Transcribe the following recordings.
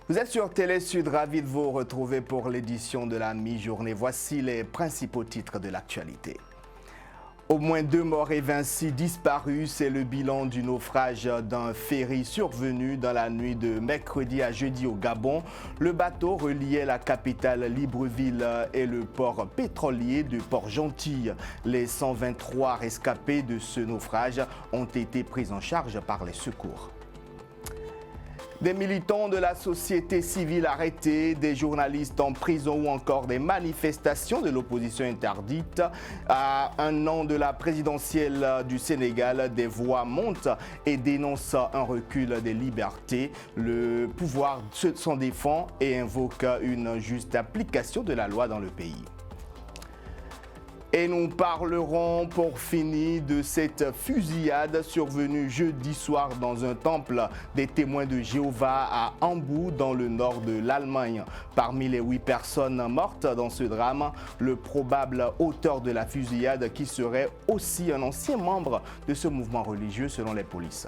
Vous êtes sur Télé Sud, ravi de vous retrouver pour l'édition de la mi-journée. Voici les principaux titres de l'actualité. Au moins 2 morts et 26 disparus, c'est le bilan du naufrage d'un ferry survenu dans la nuit de mercredi à jeudi au Gabon. Le bateau reliait la capitale Libreville et le port pétrolier de Port-Gentil. Les 123 rescapés de ce naufrage ont été pris en charge par les secours. Des militants de la société civile arrêtés, des journalistes en prison ou encore des manifestations de l'opposition interdites. À un an de la présidentielle du Sénégal, des voix montent et dénoncent un recul des libertés. Le pouvoir s'en défend et invoque une juste application de la loi dans le pays. Et nous parlerons pour finir de cette fusillade survenue jeudi soir dans un temple des témoins de Jéhovah à Hambourg dans le nord de l'Allemagne. Parmi les 8 personnes mortes dans ce drame, le probable auteur de la fusillade qui serait aussi un ancien membre de ce mouvement religieux selon les polices.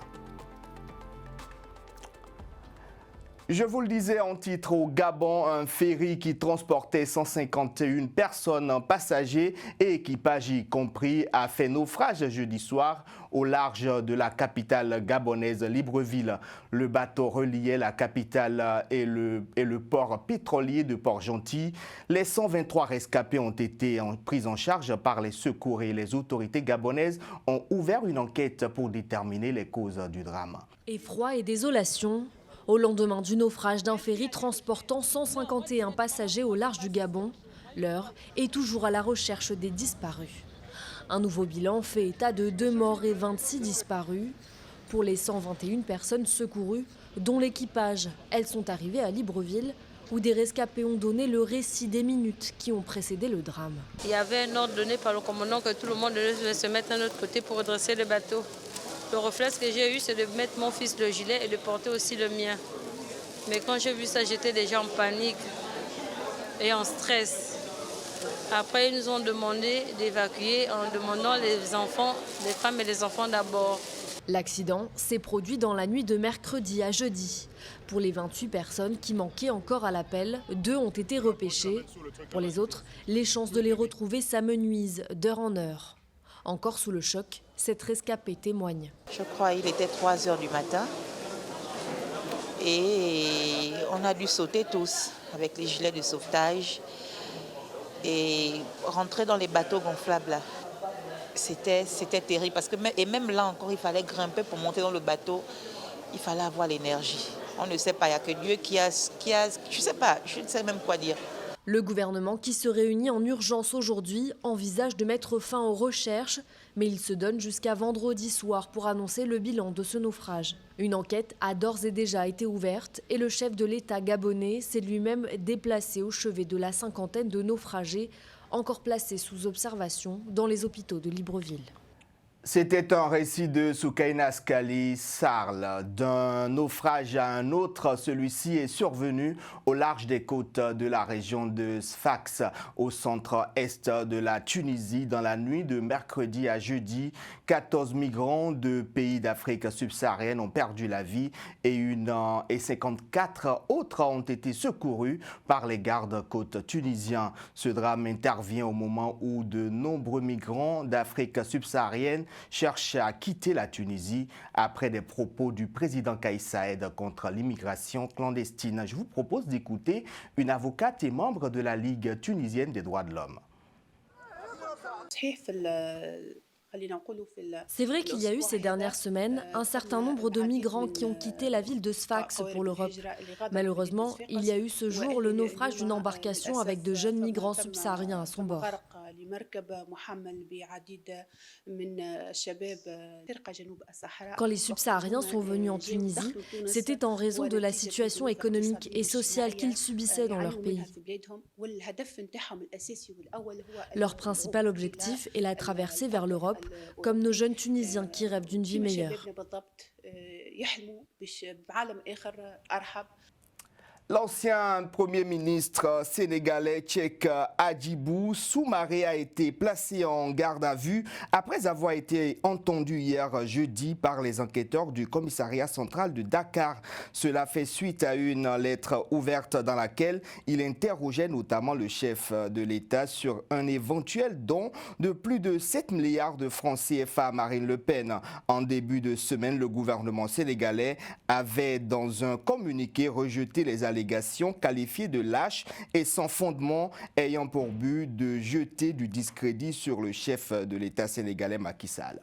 Je vous le disais en titre, au Gabon, un ferry qui transportait 151 personnes, passagers et équipages y compris, a fait naufrage jeudi soir au large de la capitale gabonaise Libreville. Le bateau reliait la capitale et le port pétrolier de Port-Gentil. Les 123 rescapés ont été pris en charge par les secours et les autorités gabonaises ont ouvert une enquête pour déterminer les causes du drame. Effroi et désolation. Au lendemain du naufrage d'un ferry transportant 151 passagers au large du Gabon, l'heure est toujours à la recherche des disparus. Un nouveau bilan fait état de 2 morts et 26 disparus. Pour les 121 personnes secourues, dont l'équipage, elles sont arrivées à Libreville, où des rescapés ont donné le récit des minutes qui ont précédé le drame. Il y avait un ordre donné par le commandant que tout le monde devait se mettre à notre côté pour redresser le bateau. Le réflexe que j'ai eu, c'est de mettre mon fils le gilet et de porter aussi le mien. Mais quand j'ai vu ça, j'étais déjà en panique et en stress. Après, ils nous ont demandé d'évacuer en demandant les enfants, les femmes et les enfants d'abord. L'accident s'est produit dans la nuit de mercredi à jeudi. Pour les 28 personnes qui manquaient encore à l'appel, 2 ont été repêchées. Pour les autres, les chances de les retrouver s'amenuisent d'heure en heure. Encore sous le choc, cette rescapée témoigne. Je crois qu'il était 3 heures du matin et on a dû sauter tous avec les gilets de sauvetage et rentrer dans les bateaux gonflables. Là. C'était terrible parce que même là encore, il fallait grimper pour monter dans le bateau. Il fallait avoir l'énergie. On ne sait pas, il n'y a que Dieu qui a, je ne sais pas, je ne sais même quoi dire. Le gouvernement qui se réunit en urgence aujourd'hui envisage de mettre fin aux recherches, mais il se donne jusqu'à vendredi soir pour annoncer le bilan de ce naufrage. Une enquête a d'ores et déjà été ouverte et le chef de l'État gabonais s'est lui-même déplacé au chevet de la 50aine de naufragés encore placés sous observation dans les hôpitaux de Libreville. C'était un récit de Soukaina Skali Sarl. D'un naufrage à un autre, celui-ci est survenu au large des côtes de la région de Sfax, au centre-est de la Tunisie, dans la nuit de mercredi à jeudi. 14 migrants de pays d'Afrique subsaharienne ont perdu la vie et 54 autres ont été secourus par les gardes-côtes tunisiens. Ce drame intervient au moment où de nombreux migrants d'Afrique subsaharienne cherche à quitter la Tunisie après des propos du président Kais Saied contre l'immigration clandestine. Je vous propose d'écouter une avocate et membre de la Ligue tunisienne des droits de l'homme. C'est vrai qu'il y a eu ces dernières semaines un certain nombre de migrants qui ont quitté la ville de Sfax pour l'Europe. Malheureusement, il y a eu ce jour le naufrage d'une embarcation avec de jeunes migrants subsahariens à son bord. Quand les subsahariens sont venus en Tunisie, c'était en raison de la situation économique et sociale qu'ils subissaient dans leur pays. Leur principal objectif est la traversée vers l'Europe, comme nos jeunes Tunisiens qui rêvent d'une vie meilleure. L'ancien Premier ministre sénégalais Cheikh Hadjibou Soumaré a été placé en garde à vue après avoir été entendu hier jeudi par les enquêteurs du commissariat central de Dakar. Cela fait suite à une lettre ouverte dans laquelle il interrogeait notamment le chef de l'État sur un éventuel don de plus de 7 milliards de francs CFA à Marine Le Pen. En début de semaine, le gouvernement sénégalais avait dans un communiqué rejeté les allégations qualifiées de lâches et sans fondement, ayant pour but de jeter du discrédit sur le chef de l'État sénégalais Macky Sall.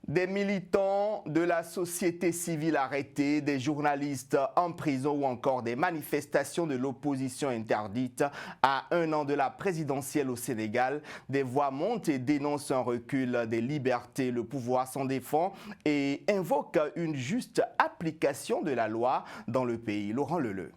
Des militants de la société civile arrêtés, des journalistes en prison ou encore des manifestations de l'opposition interdites à 1 an de la présidentielle au Sénégal. Des voix montent et dénoncent un recul des libertés. Le pouvoir s'en défend et invoque une juste application de la loi dans le pays. Laurent Leleu.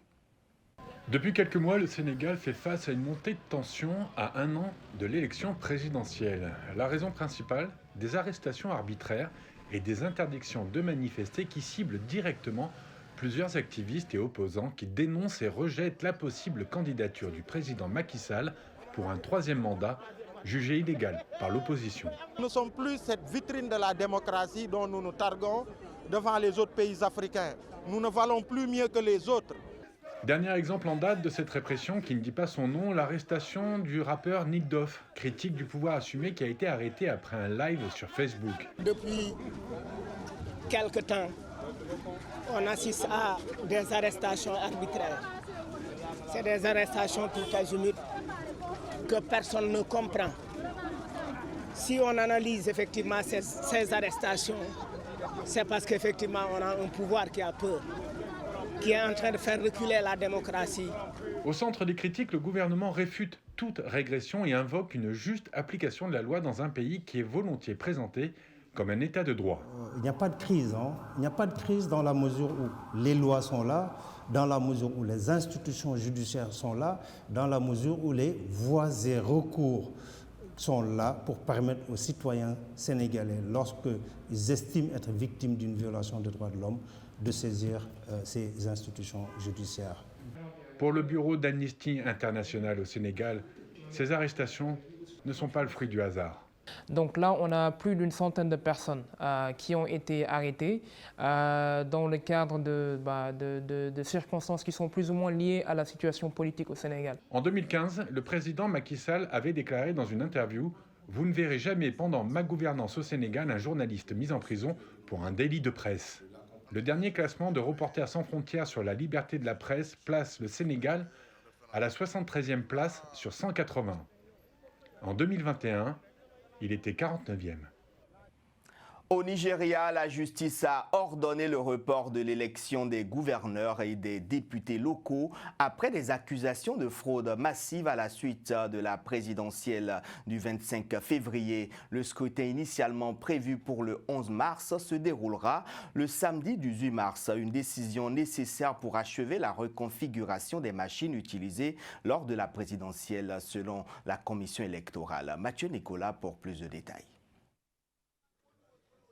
Depuis quelques mois, le Sénégal fait face à une montée de tension à 1 an de l'élection présidentielle. La raison principale, des arrestations arbitraires et des interdictions de manifester qui ciblent directement plusieurs activistes et opposants qui dénoncent et rejettent la possible candidature du président Macky Sall pour un 3e mandat jugé illégal par l'opposition. Nous ne sommes plus cette vitrine de la démocratie dont nous nous targuons devant les autres pays africains. Nous ne valons plus mieux que les autres. Dernier exemple en date de cette répression qui ne dit pas son nom, l'arrestation du rappeur Nick Doff, critique du pouvoir assumé qui a été arrêté après un live sur Facebook. Depuis quelque temps, on assiste à des arrestations arbitraires. C'est des arrestations tout azimut que personne ne comprend. Si on analyse effectivement ces arrestations, c'est parce qu'effectivement on a un pouvoir qui a peur, qui est en train de faire reculer la démocratie. Au centre des critiques, le gouvernement réfute toute régression et invoque une juste application de la loi dans un pays qui est volontiers présenté comme un état de droit. Il n'y a pas de crise. Il n'y a pas de crise dans la mesure où les lois sont là, dans la mesure où les institutions judiciaires sont là, dans la mesure où les voies et recours sont là pour permettre aux citoyens sénégalais, lorsqu'ils estiment être victimes d'une violation des droits de l'homme, de saisir ces institutions judiciaires. Pour le bureau d'Amnesty International au Sénégal, ces arrestations ne sont pas le fruit du hasard. Donc là, on a plus d'une centaine de personnes qui ont été arrêtées dans le cadre de circonstances qui sont plus ou moins liées à la situation politique au Sénégal. En 2015, le président Macky Sall avait déclaré dans une interview « Vous ne verrez jamais pendant ma gouvernance au Sénégal un journaliste mis en prison pour un délit de presse ». Le dernier classement de Reporters sans frontières sur la liberté de la presse place le Sénégal à la 73e place sur 180. En 2021, il était 49e. Au Nigeria, la justice a ordonné le report de l'élection des gouverneurs et des députés locaux après des accusations de fraude massive à la suite de la présidentielle du 25 février. Le scrutin initialement prévu pour le 11 mars se déroulera le samedi 18 mars. Une décision nécessaire pour achever la reconfiguration des machines utilisées lors de la présidentielle selon la commission électorale. Mathieu Nicolas pour plus de détails.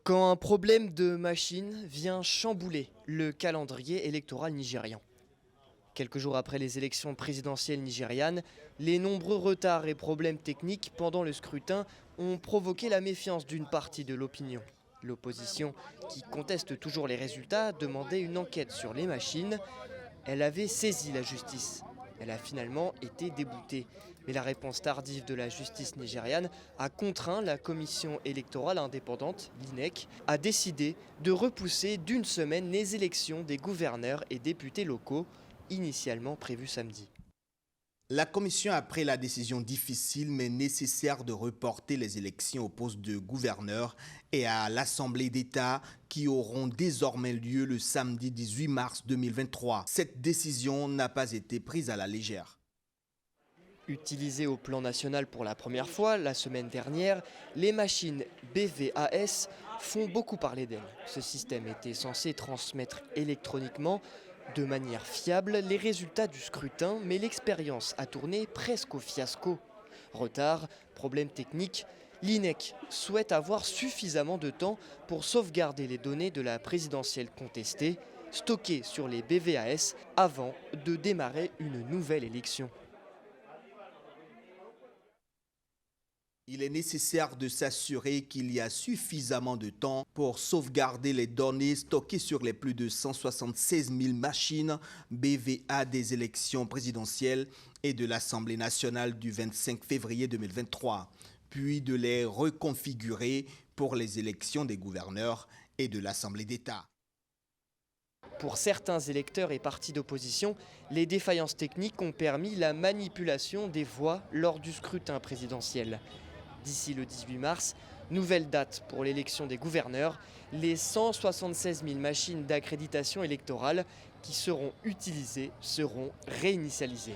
Quand un problème de machine vient chambouler le calendrier électoral nigérian. Quelques jours après les élections présidentielles nigérianes, les nombreux retards et problèmes techniques pendant le scrutin ont provoqué la méfiance d'une partie de l'opinion. L'opposition, qui conteste toujours les résultats, demandait une enquête sur les machines. Elle avait saisi la justice. Elle a finalement été déboutée. Mais la réponse tardive de la justice nigériane a contraint la commission électorale indépendante, l'INEC, à décider de repousser d'1 semaine les élections des gouverneurs et députés locaux, initialement prévues samedi. La commission a pris la décision difficile mais nécessaire de reporter les élections au poste de gouverneur et à l'Assemblée d'État qui auront désormais lieu le samedi 18 mars 2023. Cette décision n'a pas été prise à la légère. Utilisées au plan national pour la première fois la semaine dernière, les machines BVAS font beaucoup parler d'elles. Ce système était censé transmettre électroniquement de manière fiable les résultats du scrutin, mais l'expérience a tourné presque au fiasco. Retard, problèmes techniques, l'INEC souhaite avoir suffisamment de temps pour sauvegarder les données de la présidentielle contestée. stockés sur les BVAS avant de démarrer une nouvelle élection. Il est nécessaire de s'assurer qu'il y a suffisamment de temps pour sauvegarder les données stockées sur les plus de 176 000 machines BVA des élections présidentielles et de l'Assemblée nationale du 25 février 2023, puis de les reconfigurer pour les élections des gouverneurs et de l'Assemblée d'État. Pour certains électeurs et partis d'opposition, les défaillances techniques ont permis la manipulation des voix lors du scrutin présidentiel. D'ici le 18 mars, nouvelle date pour l'élection des gouverneurs, les 176 000 machines d'accréditation électorale qui seront utilisées seront réinitialisées.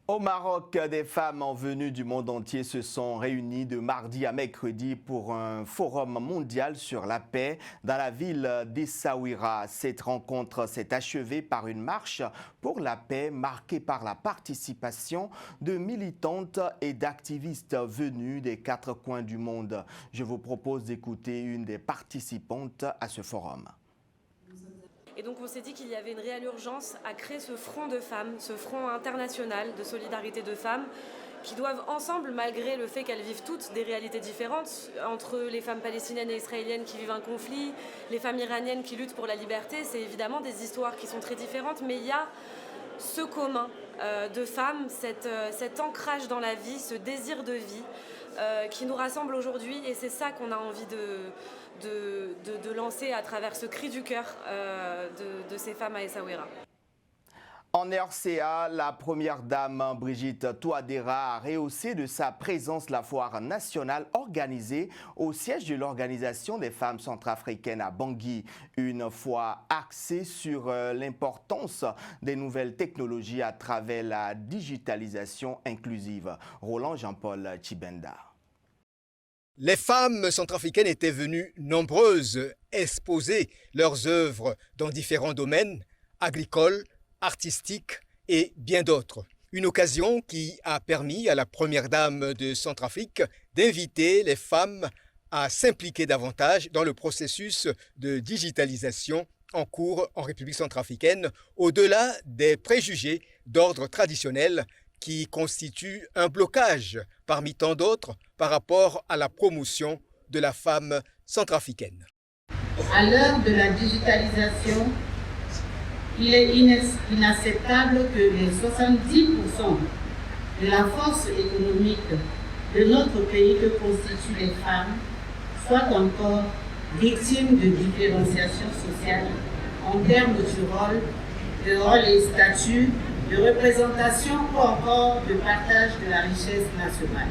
Au Maroc, des femmes en venue du monde entier se sont réunies de mardi à mercredi pour un forum mondial sur la paix dans la ville d'Essaouira. Cette rencontre s'est achevée par une marche pour la paix marquée par la participation de militantes et d'activistes venus des 4 coins du monde. Je vous propose d'écouter une des participantes à ce forum. Et donc on s'est dit qu'il y avait une réelle urgence à créer ce front de femmes, ce front international de solidarité de femmes qui doivent ensemble, malgré le fait qu'elles vivent toutes des réalités différentes, entre les femmes palestiniennes et israéliennes qui vivent un conflit, les femmes iraniennes qui luttent pour la liberté, c'est évidemment des histoires qui sont très différentes, mais il y a ce commun de femmes, cet ancrage dans la vie, ce désir de vie qui nous rassemble aujourd'hui, et c'est ça qu'on a envie de lancer à travers ce cri du cœur de ces femmes à Essaouira. En RCA, la première dame Brigitte Touadéra a rehaussé de sa présence la foire nationale organisée au siège de l'Organisation des femmes centrafricaines à Bangui. Une foire axée sur l'importance des nouvelles technologies à travers la digitalisation inclusive. Roland Jean-Paul Chibenda. Les femmes centrafricaines étaient venues nombreuses exposer leurs œuvres dans différents domaines, agricoles, artistiques et bien d'autres. Une occasion qui a permis à la première dame de Centrafrique d'inviter les femmes à s'impliquer davantage dans le processus de digitalisation en cours en République centrafricaine, au-delà des préjugés d'ordre traditionnel qui constituent un blocage parmi tant d'autres par rapport à la promotion de la femme centrafricaine. À l'heure de la digitalisation, il est inacceptable que les 70% de la force économique de notre pays que constituent les femmes soient encore victimes de différenciation sociale en termes de rôle et statut, de représentation ou encore de partage de la richesse nationale.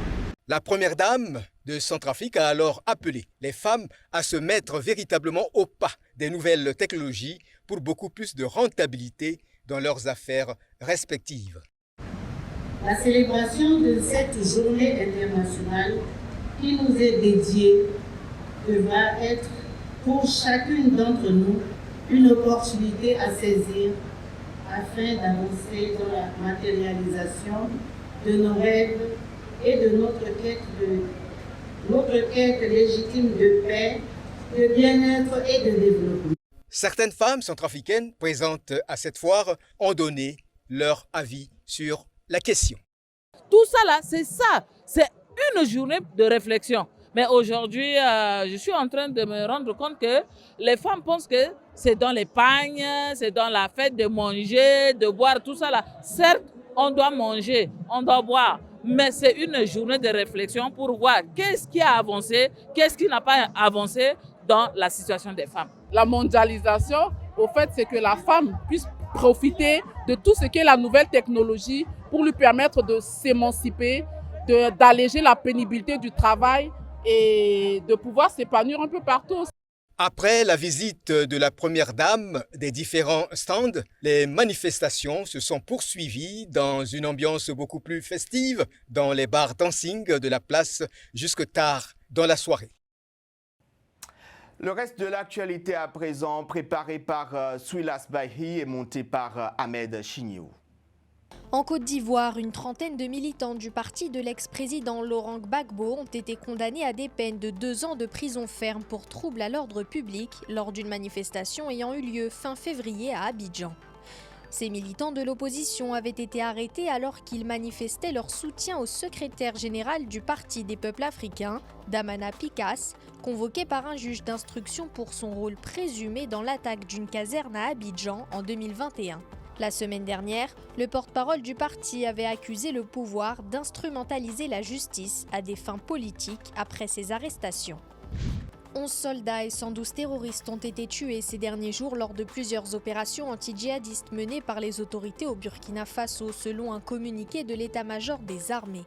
La première dame de Centrafrique a alors appelé les femmes à se mettre véritablement au pas des nouvelles technologies pour beaucoup plus de rentabilité dans leurs affaires respectives. La célébration de cette journée internationale qui nous est dédiée devra être pour chacune d'entre nous une opportunité à saisir afin d'avancer dans la matérialisation de nos rêves et de notre quête légitime de paix, de bien-être et de développement. Certaines femmes centrafricaines présentes à cette foire ont donné leur avis sur la question. Tout ça là, c'est une journée de réflexion. Mais aujourd'hui, je suis en train de me rendre compte que les femmes pensent que c'est dans les pagnes, c'est dans la fête de manger, de boire, tout ça là. Certes, on doit manger, on doit boire, mais c'est une journée de réflexion pour voir qu'est-ce qui a avancé, qu'est-ce qui n'a pas avancé dans la situation des femmes. La mondialisation, au fait, c'est que la femme puisse profiter de tout ce qu'est la nouvelle technologie pour lui permettre de s'émanciper, d'alléger la pénibilité du travail et de pouvoir s'épanouir un peu partout. Après la visite de la première dame des différents stands, les manifestations se sont poursuivies dans une ambiance beaucoup plus festive dans les bars dancing de la place jusque tard dans la soirée. Le reste de l'actualité à présent, préparé par Souilas Bahi et monté par Ahmed Chignou. En Côte d'Ivoire, une trentaine de militants du parti de l'ex-président Laurent Gbagbo ont été condamnés à des peines de 2 ans de prison ferme pour trouble à l'ordre public lors d'une manifestation ayant eu lieu fin février à Abidjan. Ces militants de l'opposition avaient été arrêtés alors qu'ils manifestaient leur soutien au secrétaire général du Parti des peuples africains, Damana Picasse, convoqué par un juge d'instruction pour son rôle présumé dans l'attaque d'une caserne à Abidjan en 2021. La semaine dernière, le porte-parole du parti avait accusé le pouvoir d'instrumentaliser la justice à des fins politiques après ces arrestations. 11 soldats et 112 terroristes ont été tués ces derniers jours lors de plusieurs opérations anti-djihadistes menées par les autorités au Burkina Faso, selon un communiqué de l'état-major des armées.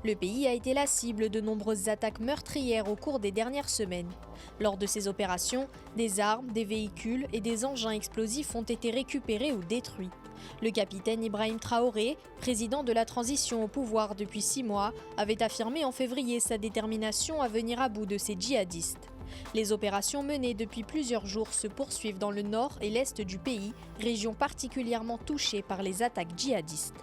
Le pays a été la cible de nombreuses attaques meurtrières au cours des dernières semaines. Lors de ces opérations, des armes, des véhicules et des engins explosifs ont été récupérés ou détruits. Le capitaine Ibrahim Traoré, président de la transition au pouvoir depuis 6 mois, avait affirmé en février sa détermination à venir à bout de ces djihadistes. Les opérations menées depuis plusieurs jours se poursuivent dans le nord et l'est du pays, région particulièrement touchée par les attaques djihadistes.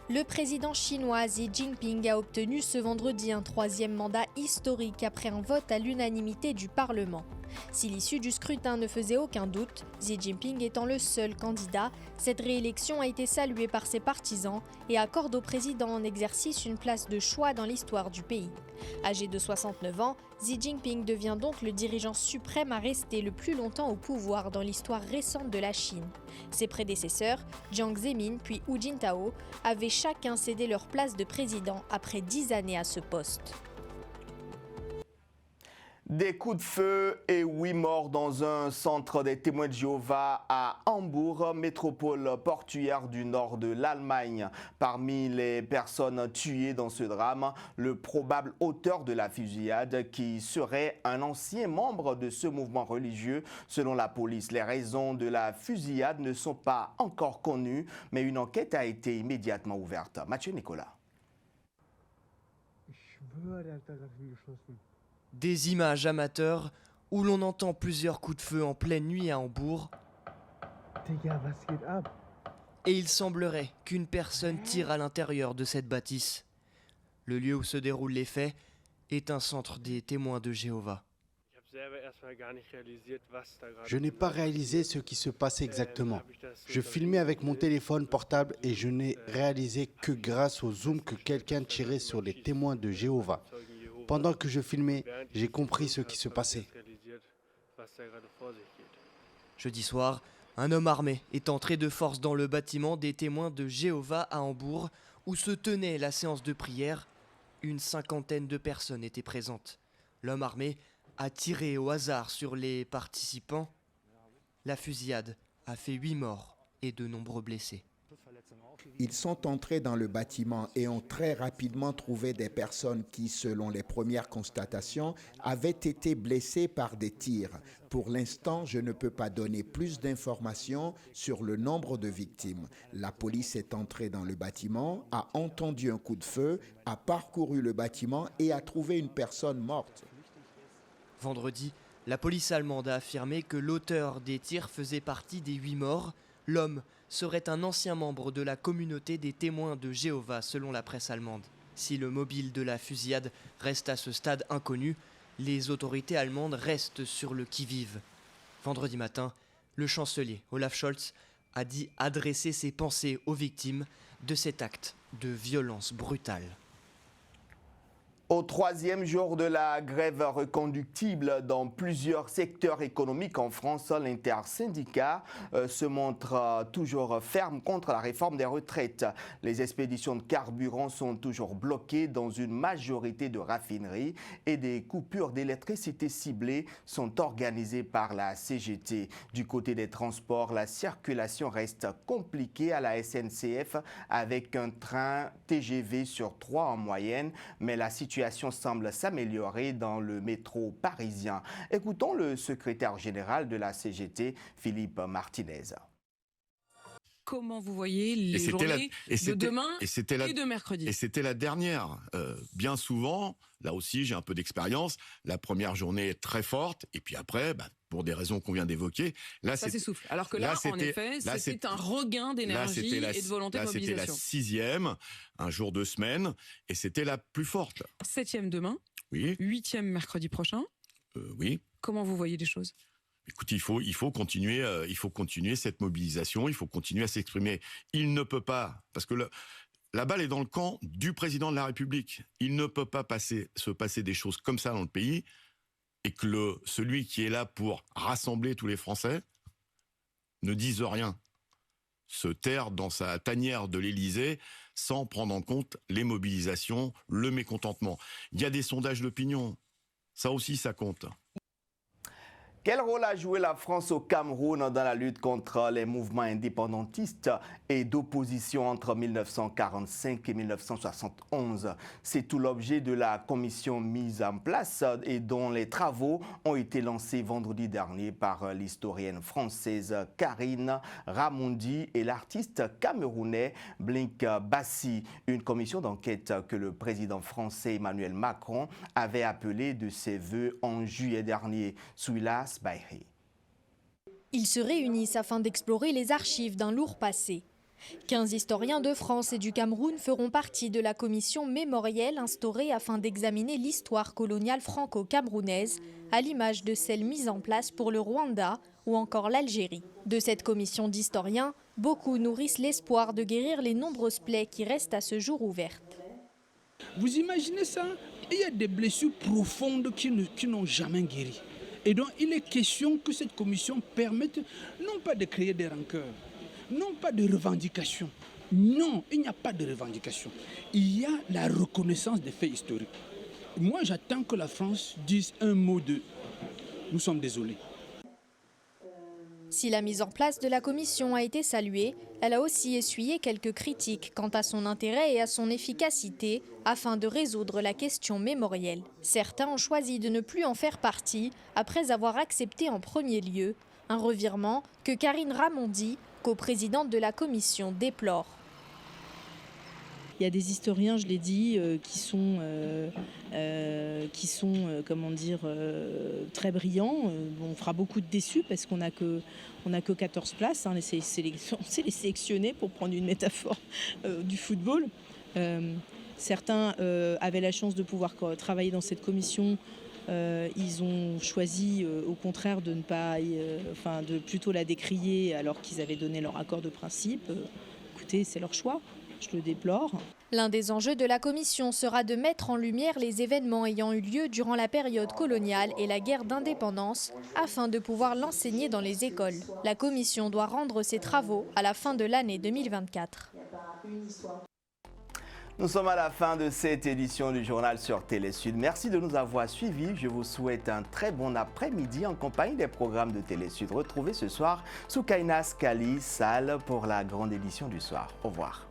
Le président chinois Xi Jinping a obtenu ce vendredi un 3e mandat historique après un vote à l'unanimité du Parlement. Si l'issue du scrutin ne faisait aucun doute, Xi Jinping étant le seul candidat, cette réélection a été saluée par ses partisans et accorde au président en exercice une place de choix dans l'histoire du pays. Âgé de 69 ans, Xi Jinping devient donc le dirigeant suprême à rester le plus longtemps au pouvoir dans l'histoire récente de la Chine. Ses prédécesseurs, Jiang Zemin puis Hu Jintao, avaient chacun cédé leur place de président après 10 années à ce poste. Des coups de feu et 8 morts dans un centre des témoins de Jéhovah à Hambourg, métropole portuaire du nord de l'Allemagne. Parmi les personnes tuées dans ce drame, le probable auteur de la fusillade qui serait un ancien membre de ce mouvement religieux selon la police. Les raisons de la fusillade ne sont pas encore connues, mais une enquête a été immédiatement ouverte. Mathieu Nicolas. Des images amateurs où l'on entend plusieurs coups de feu en pleine nuit à Hambourg. Et il semblerait qu'une personne tire à l'intérieur de cette bâtisse. Le lieu où se déroulent les faits est un centre des témoins de Jéhovah. Je n'ai pas réalisé ce qui se passait exactement. Je filmais avec mon téléphone portable et je n'ai réalisé que grâce au zoom que quelqu'un tirait sur les témoins de Jéhovah. Pendant que je filmais, j'ai compris ce qui se passait. Jeudi soir, un homme armé est entré de force dans le bâtiment des témoins de Jéhovah à Hambourg, où se tenait la séance de prière. Une 50aine de personnes étaient présentes. L'homme armé a tiré au hasard sur les participants. La fusillade a fait 8 morts et de nombreux blessés. Ils sont entrés dans le bâtiment et ont très rapidement trouvé des personnes qui, selon les premières constatations, avaient été blessées par des tirs. Pour l'instant, je ne peux pas donner plus d'informations sur le nombre de victimes. La police est entrée dans le bâtiment, a entendu un coup de feu, a parcouru le bâtiment et a trouvé une personne morte. Vendredi, la police allemande a affirmé que l'auteur des tirs faisait partie des 8 morts. L'homme serait un ancien membre de la communauté des témoins de Jéhovah, selon la presse allemande. Si le mobile de la fusillade reste à ce stade inconnu, les autorités allemandes restent sur le qui-vive. Vendredi matin, le chancelier Olaf Scholz a dit adresser ses pensées aux victimes de cet acte de violence brutale. Au 3e jour de la grève reconductible dans plusieurs secteurs économiques en France, l'intersyndicat se montre toujours ferme contre la réforme des retraites. Les expéditions de carburant sont toujours bloquées dans une majorité de raffineries et des coupures d'électricité ciblées sont organisées par la CGT. Du côté des transports, la circulation reste compliquée à la SNCF avec un train TGV sur 3 en moyenne, mais la situation semble s'améliorer dans le métro parisien. Écoutons le secrétaire général de la CGT, Philippe Martinez. Comment vous voyez les journées de demain et de mercredi? Et c'était la dernière. Bien souvent, là aussi j'ai un peu d'expérience, la première journée est très forte et puis après, pour des raisons qu'on vient d'évoquer. Là, ça s'essouffle. Alors que là, en effet, c'était un regain d'énergie et de volonté de mobilisation. C'était la 6e, un jour de semaine, et c'était la plus forte. 7e demain. Oui. 8e mercredi prochain. Oui. Comment vous voyez les choses ? Écoute, il faut continuer cette mobilisation, il faut continuer à s'exprimer. Il ne peut pas, parce que la balle est dans le camp du président de la République. Il ne peut pas se passer des choses comme ça dans le pays et que celui qui est là pour rassembler tous les Français ne dise rien, se taire dans sa tanière de l'Élysée sans prendre en compte les mobilisations, le mécontentement. Il y a des sondages d'opinion, ça aussi ça compte. Quel rôle a joué la France au Cameroun dans la lutte contre les mouvements indépendantistes et d'opposition entre 1945 et 1971? C'est tout l'objet de la commission mise en place et dont les travaux ont été lancés vendredi dernier par l'historienne française Karine Ramondi et l'artiste camerounais Blink Bassi. Une commission d'enquête que le président français Emmanuel Macron avait appelée de ses voeux en juillet dernier. Souilas Baïri. Ils se réunissent afin d'explorer les archives d'un lourd passé. 15 historiens de France et du Cameroun feront partie de la commission mémorielle instaurée afin d'examiner l'histoire coloniale franco-camerounaise, à l'image de celle mise en place pour le Rwanda ou encore l'Algérie. De cette commission d'historiens, beaucoup nourrissent l'espoir de guérir les nombreuses plaies qui restent à ce jour ouvertes. Vous imaginez ça? Il y a des blessures profondes qui n'ont jamais guéri. Et donc, il est question que cette commission permette non pas de créer des rancœurs, non pas de revendications. Non, il n'y a pas de revendication. Il y a la reconnaissance des faits historiques. Moi, j'attends que la France dise un mot de « nous sommes désolés ». Si la mise en place de la commission a été saluée, elle a aussi essuyé quelques critiques quant à son intérêt et à son efficacité afin de résoudre la question mémorielle. Certains ont choisi de ne plus en faire partie après avoir accepté en premier lieu un revirement que Karine Ramondi, coprésidente de la commission, déplore. Il y a des historiens, je l'ai dit, qui sont très brillants. On fera beaucoup de déçus parce qu'on n'a que 14 places. Hein. C'est les sélectionnés, pour prendre une métaphore du football. Certains avaient la chance de pouvoir travailler dans cette commission. Ils ont choisi au contraire de ne pas, de plutôt la décrier alors qu'ils avaient donné leur accord de principe. Écoutez, c'est leur choix. Je le déplore. L'un des enjeux de la commission sera de mettre en lumière les événements ayant eu lieu durant la période coloniale et la guerre d'indépendance afin de pouvoir l'enseigner dans les écoles. La commission doit rendre ses travaux à la fin de l'année 2024. Nous sommes à la fin de cette édition du journal sur Télé Sud. Merci de nous avoir suivis. Je vous souhaite un très bon après-midi en compagnie des programmes de Télé Sud. Retrouvez ce soir Soukaina Scali, salle pour la grande édition du soir. Au revoir.